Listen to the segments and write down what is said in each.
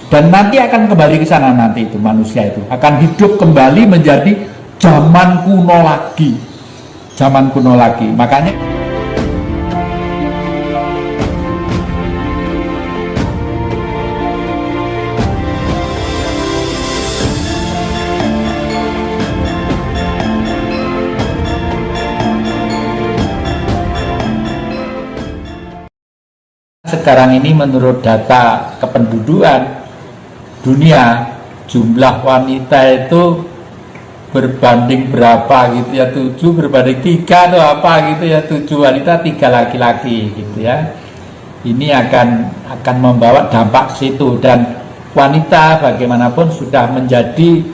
Dan nanti akan kembali ke sana, nanti itu manusia itu akan hidup kembali menjadi zaman kuno lagi. Zaman kuno lagi. Makanya sekarang ini menurut data kependudukan dunia, jumlah wanita itu berbanding berapa gitu ya, 7 berbanding 3 atau apa gitu ya, 7 wanita 3 laki-laki gitu ya. Ini akan membawa dampak situ, dan wanita bagaimanapun sudah menjadi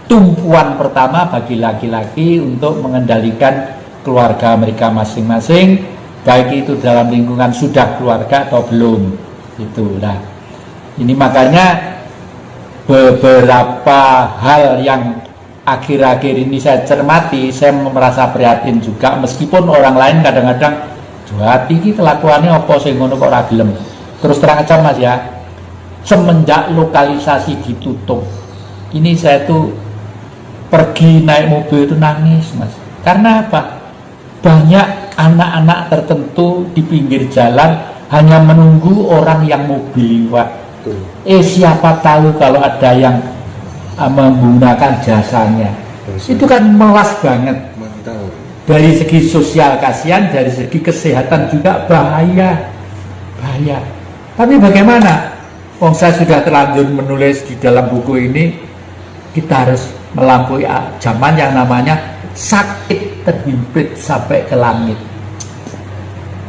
tumpuan pertama bagi laki-laki untuk mengendalikan keluarga mereka masing-masing, baik itu dalam lingkungan sudah keluarga atau belum. Itulah. Ini makanya beberapa hal yang akhir-akhir ini saya cermati, saya merasa prihatin juga, meskipun orang lain kadang-kadang hati ini kelakuannya apa sih ngono kok ora gelem. Terus terang aja Mas ya, semenjak lokalisasi ditutup, ini saya tuh pergi naik mobil itu nangis Mas. Karena apa? Banyak anak-anak tertentu di pinggir jalan hanya menunggu orang yang mobil lewat. Siapa tahu kalau ada yang menggunakan jasanya. Itu kan melas banget. Dari segi sosial kasihan, dari segi kesehatan juga bahaya. Tapi bagaimana? Saya sudah terlanjur menulis di dalam buku ini, kita harus melampaui zaman yang namanya sakit terhimpit sampai ke langit.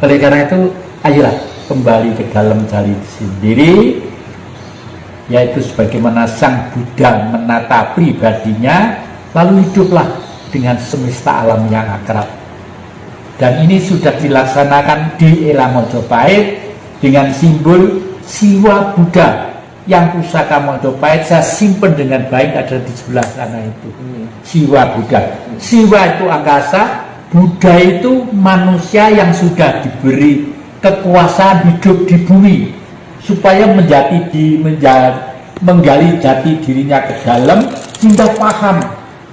Oleh karena itu, ayolah kembali ke dalam diri sendiri, yaitu sebagaimana Sang Buddha menata pribadinya, lalu hiduplah dengan semesta alam yang akrab. Dan ini sudah dilaksanakan di Elang Mojopahit dengan simbol Siwa Buddha, yang pusaka Mojopahit saya simpen dengan baik, ada di sebelah sana itu. Siwa Buddha. Siwa itu angkasa, Buddha itu manusia yang sudah diberi kekuasaan hidup di bumi, supaya menggali jati dirinya ke dalam, sehingga paham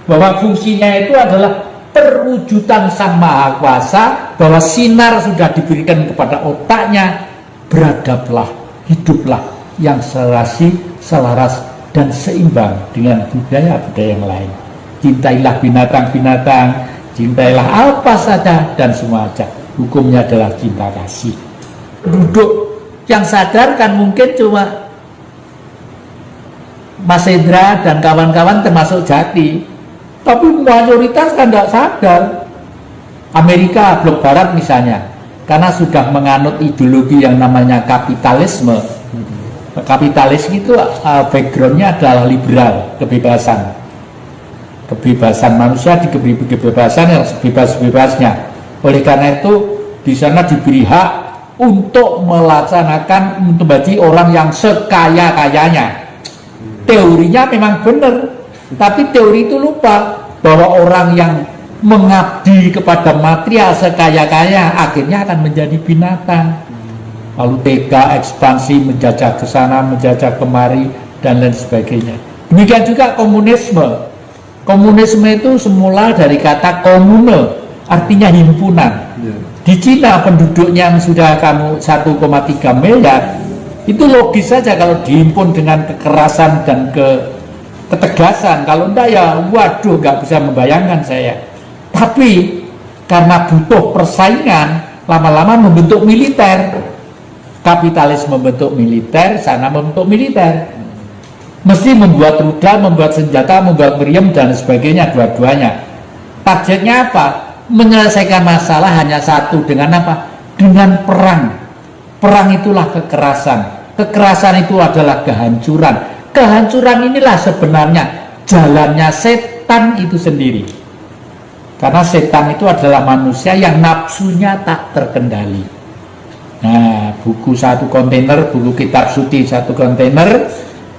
bahwa fungsinya itu adalah perwujudan Sang Maha Kuasa, bahwa sinar sudah diberikan kepada otaknya. Beradablah, hiduplah yang serasi, selaras, dan seimbang dengan budaya-budaya yang lain. Cintailah binatang-binatang, cintailah apa saja dan semua saja. Hukumnya adalah cinta kasih. Duduk yang sadar kan mungkin cuma Mas Hendra dan kawan-kawan termasuk Jati, tapi mayoritas kan tidak sadar. Amerika, blok barat misalnya, karena sudah menganut ideologi yang namanya kapitalisme. Kapitalis itu backgroundnya adalah liberal, kebebasan manusia, di kebebasan yang sebebas-bebasnya. Oleh karena itu di sana diberi hak untuk melaksanakan, untuk menjadi orang yang sekaya-kayanya. Teorinya memang benar, tapi teori itu lupa bahwa orang yang mengabdi kepada material sekaya-kaya akhirnya akan menjadi binatang. Lalu tega ekspansi, menjajah ke sana, menjajah kemari, dan lain sebagainya. Demikian juga komunisme. Komunisme itu semula dari kata komune, artinya himpunan. Di Cina penduduknya yang sudah 1,3 miliar, itu logis saja kalau dihimpun dengan kekerasan dan ketegasan. Kalau enggak ya waduh, nggak bisa membayangkan saya. Tapi karena butuh persaingan, lama-lama membentuk militer. Kapitalis membentuk militer, sana membentuk militer. Mesti membuat rudal, membuat senjata, membuat meriam dan sebagainya, dua-duanya. Targetnya apa? Menyelesaikan masalah hanya satu, dengan apa? Dengan perang. Perang itulah kekerasan. Kekerasan itu adalah kehancuran. Kehancuran inilah sebenarnya jalannya setan itu sendiri. Karena setan itu adalah manusia yang nafsunya tak terkendali. Nah, buku 1 kontainer, buku kitab suci 1 kontainer,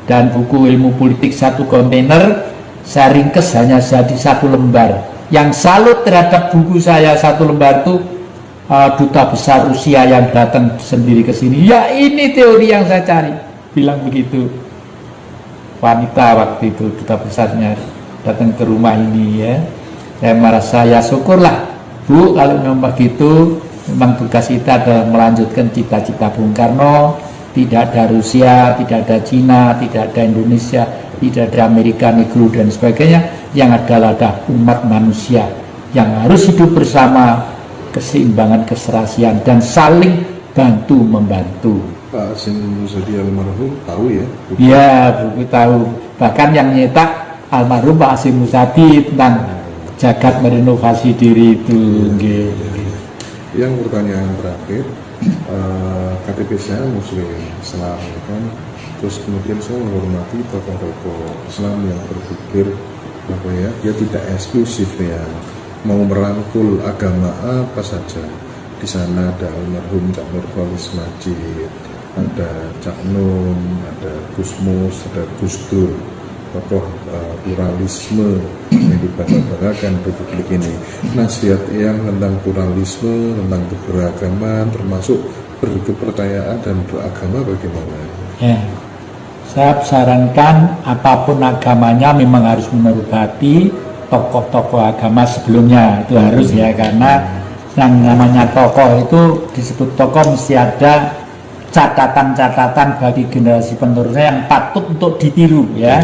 dan buku ilmu politik 1 kontainer, saya ringkes hanya jadi 1 lembar. Yang salut terhadap buku saya 1 lembar itu duta besar Rusia yang datang sendiri ke sini. Ya ini teori yang saya cari, bilang begitu. wanita waktu itu duta besarnya datang ke rumah ini ya. Saya merasa ya syukurlah Bu kalau memang begitu, memang tugas kita adalah melanjutkan cita-cita Bung Karno. Tidak ada Rusia, tidak ada Cina, tidak ada Indonesia, tidak ada Amerika Negro dan sebagainya. Yang adalah umat manusia yang harus hidup bersama, keseimbangan, keserasian dan saling bantu membantu. Pak Hasyim Muzadi almarhum tahu ya? Iya, Bu tahu. Bahkan yang nyetak almarhum Pak Hasyim Muzadi tentang jagat merenovasi diri itu. Yang pertanyaan terakhir, KTP saya Muslim Islam kan, terus kemudian saya menghormati tokoh-tokoh Islam yang berpikir apa ya, dia tidak eksklusif ya, mau merangkul agama apa saja. Di sana ada almarhum Cak Nurholis Majid, ada Cak Nun, ada Gus Mus, ada Gus Dur, tokoh pluralisme yang dibangga-banggakan Republik ini. Nasihat yang tentang pluralisme, tentang keberagaman, termasuk berkepercayaan dan beragama bagaimana? Ya, saya sarankan apapun agamanya memang harus menghormati tokoh-tokoh agama sebelumnya, itu harus ya, karena yang namanya tokoh itu disebut tokoh mesti ada catatan-catatan bagi generasi penerusnya yang patut untuk ditiru ya.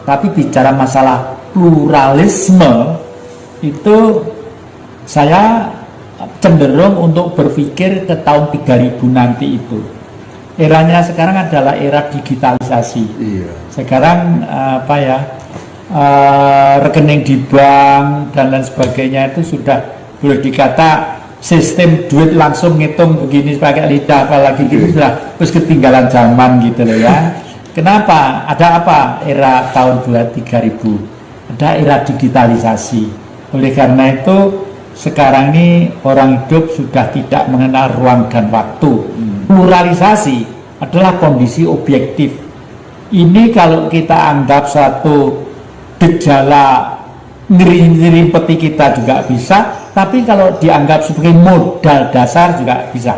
Tapi bicara masalah pluralisme itu saya cenderung untuk berpikir ke tahun 3000 nanti itu. Eranya sekarang adalah era digitalisasi. Iya. Sekarang rekening di bank dan lain sebagainya itu sudah boleh dikata sistem duit langsung ngitung begini pakai lidah apalagi gitu sudah terus ketinggalan zaman gitu loh ya. Kenapa? Ada apa era tahun 3000? Ada era digitalisasi. Oleh karena itu sekarang ini orang hidup sudah tidak mengenal ruang dan waktu. Pluralisasi adalah kondisi objektif. Ini kalau kita anggap suatu gejala ngeri-ngeri kita juga bisa, tapi kalau dianggap sebagai modal dasar juga bisa.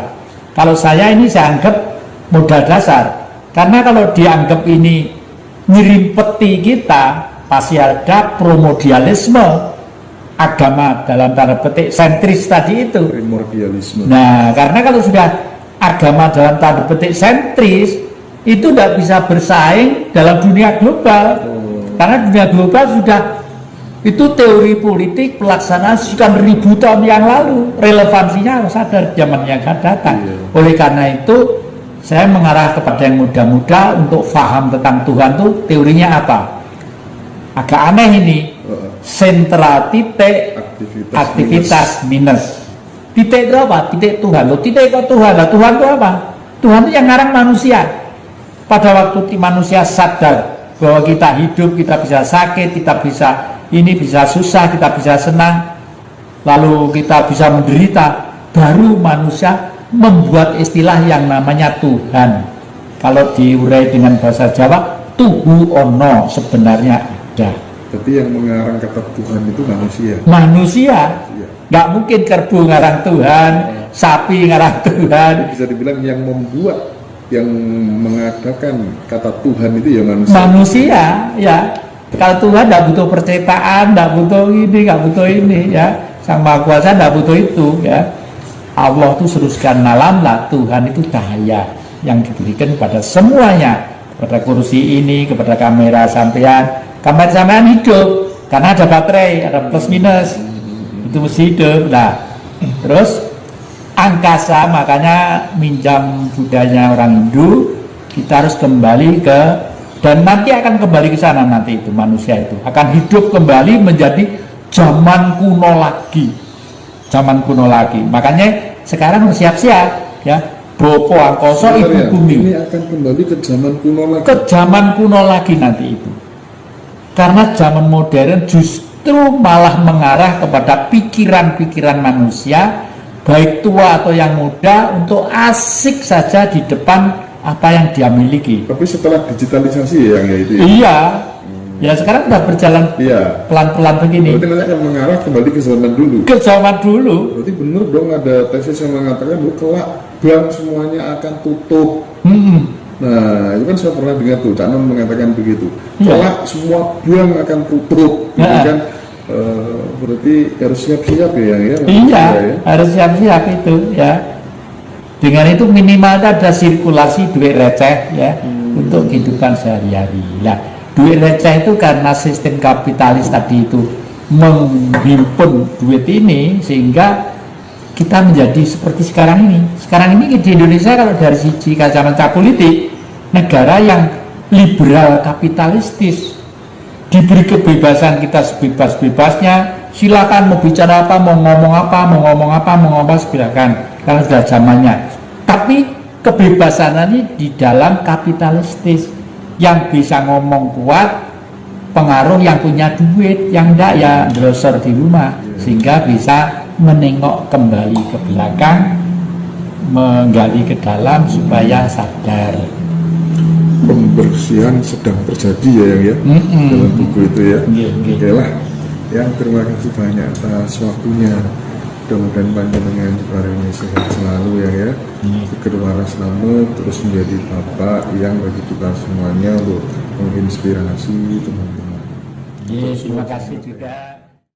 Kalau saya anggap modal dasar. Karena kalau dianggap ini nyerimpeti kita, pasti ada primordialisme agama dalam tanda petik sentris tadi itu. Primordialisme. Nah, karena kalau sudah agama dalam tanda petik sentris, itu tidak bisa bersaing dalam dunia global. Karena dunia global sudah, itu teori politik pelaksanaan sudah 1000 tahun yang lalu. Relevansinya harus ada zaman yang akan datang. Oleh karena itu, saya mengarah kepada yang muda-muda untuk paham tentang Tuhan itu teorinya apa? Agak aneh ini. Sentra titik aktivitas minus. Titik itu apa? Titik Tuhan. Loh, titik itu Tuhan. Lah, Tuhan itu apa? Tuhan itu yang ngarang manusia. Pada waktu manusia sadar bahwa kita hidup, kita bisa sakit, kita bisa ini, bisa susah, kita bisa senang, lalu kita bisa menderita, baru manusia membuat istilah yang namanya Tuhan. Kalau diurai dengan bahasa Jawa, tuhu ono, sebenarnya ada. Tapi yang mengarang kata Tuhan itu manusia. Manusia, nggak mungkin kerbau ngarang Tuhan, sapi ngarang Tuhan. Bisa dibilang yang membuat, yang mengadakan kata Tuhan itu ya manusia. Manusia, ya. Kalau Tuhan nggak butuh perciptaan, nggak butuh ini, nggak butuh ini, ya. Sang Maha Kuasa nggak butuh itu, ya. Allah itu seruskan alam lah, Tuhan itu daya yang diberikan kepada semuanya, kepada kursi ini, kepada kamera sampean. Kamera sampean hidup karena ada baterai, ada plus minus, itu mesti hidup. Nah, terus angkasa, makanya minjam budaya orang Hindu, kita harus kembali ke, dan nanti akan kembali ke sana nanti itu manusia itu akan hidup kembali menjadi zaman kuno lagi. Zaman kuno lagi. Makanya sekarang harus siap-siap ya. Bopo angkoso ibu bumi. Ini akan kembali ke zaman kuno lagi. Ke zaman kuno lagi nanti itu. Karena zaman modern justru malah mengarah kepada pikiran-pikiran manusia, baik tua atau yang muda, untuk asik saja di depan apa yang dia miliki. Tapi setelah digitalisasi ya yang itu. Iya. Ya sekarang sudah berjalan pelan-pelan begini. Berarti nanti akan mengarah kembali ke zaman dulu. Ke zaman dulu. Berarti benar dong ada tesis yang mengatakan bahwa kelak bank semuanya akan tutup. Nah, itu kan saya pernah dengar tuh, Cak Non mengatakan begitu. Iya. Kelak semua bank akan tutup, gitu Nah. kan. Berarti harus siap-siap ya, Yang ya. Iya, Ya. harus siap-siap itu ya. Dengan itu minimal ada sirkulasi duit receh ya untuk kehidupan sehari-hari. Nah, duit receh itu karena sistem kapitalis tadi itu menghimpun duit ini sehingga kita menjadi seperti sekarang ini. Sekarang ini di Indonesia kalau dari sisi kacamata politik, negara yang liberal kapitalistis, diberi kebebasan kita sebebas-bebasnya, silakan mau bicara apa, mau ngomong apa, mau ngomong apa, mau ngomong apa, silakan, karena sudah zamannya. Tapi kebebasan ini di dalam kapitalistis, yang bisa ngomong kuat, pengaruh yang punya duit, yang enggak ya browser di rumah, sehingga bisa menengok kembali ke belakang, menggali ke dalam supaya sadar. Pembersihan sedang terjadi ya, Yang ya. Dalam buku itu ya. Oke lah, Yang terima kasih banyak atas waktunya. Mudah-mudahan panjenengan diparingi sehat selalu ya. Fikir waras selamat, terus menjadi bapak yang bagi kita semuanya untuk menginspirasi teman-teman. Terima kasih juga.